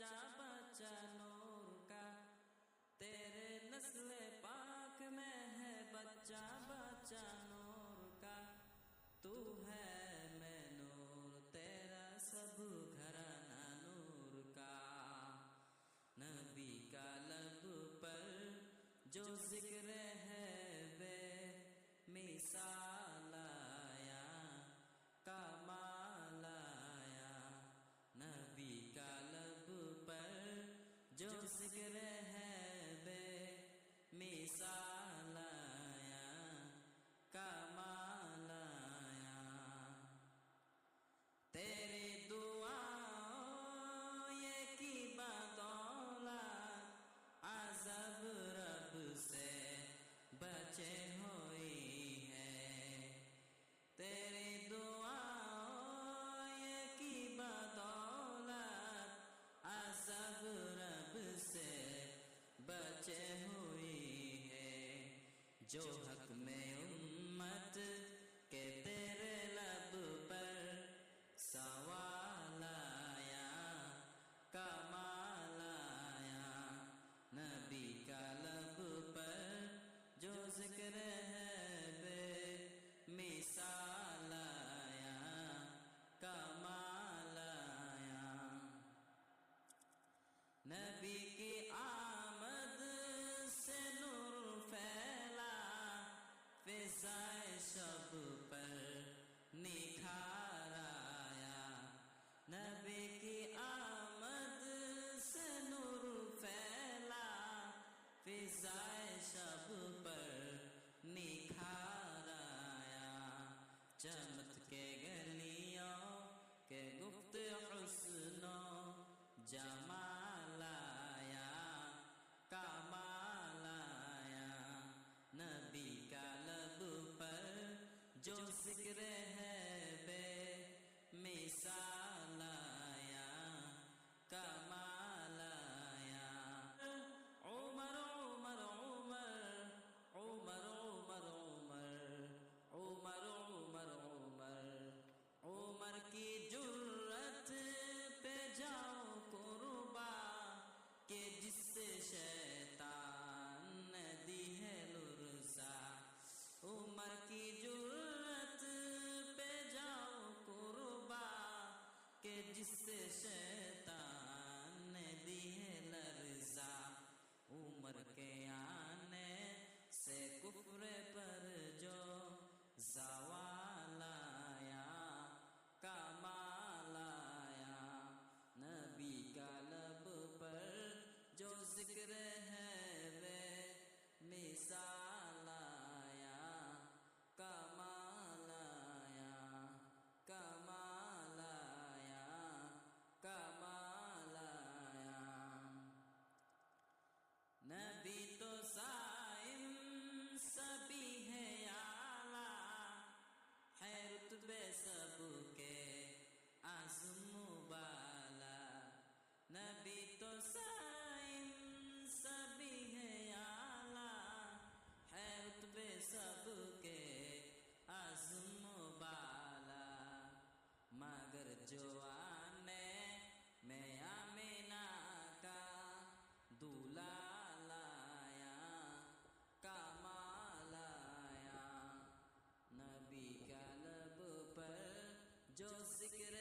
بچہ بچہ نور کا، تیرے نسل پاک میں ہے بچہ بچہ نور کا، تو ہے میں نور تیرا سب گھرانہ نور کا۔ نبی کا لب پر جو ذکر ہے بے مثال آیا، کمال آیا۔ نبی کا لب پر جو ذکر ہے بے مثال آیا، کمال آیا۔ تیری دعاؤں یہ کی بدولت عذاب رب سے بچے ہوئی ہے، تیری دعاؤں یہ کی بدولت عذاب رب سے بچے ہوئی ہے۔ جو حق میں امت کے تیرے لب پر سوال آیا، کمال آیا۔ نبی کا لب پر جو ذکر ہے بے مثال آیا، کمال آیا۔ نبی کی آمد سے نور پھیلا، فضائے شب پر نکھار آیا۔ نبی کی آمد سے نور پھیلا، فضائے شب پر نکھار آیا۔ چمت کے گلیوں کے گفت حسن و جمال آیا، کمال آیا۔ نبی کا لب پر جو ذکر ہے بے مثال آیا، کمال آیا۔ عمر عمر عمر عمر عمر عمر عمر عمر عمر عمر کی جرت پہ جاؤ قربا، کہ جس سے شیطان نے دی ہے لرزا۔ عمر کی جرت پہ جاؤ قربا، کہ جس سے شیطان نے دی ہے لرزا۔ عمر کے آنے سے کفر پر جو زوال آیا، کمال آیا۔ نبی کا لب پر جو ذکر ہے بے مثال آیا، کمال آیا، کمال آیا، کمال آیا۔ نبی تو صائم سبھی ہے اعلیٰ، ہے رتبے سب کے عظم بالا۔ نبی تو صائم سبھی ہے اعلیٰ، ہے رتبے سب کے عظم بالا۔ مگر جو آنے میں آمینہ کا دولہا لایا، کمال آیا۔ نبی کا لب پر جو ذکر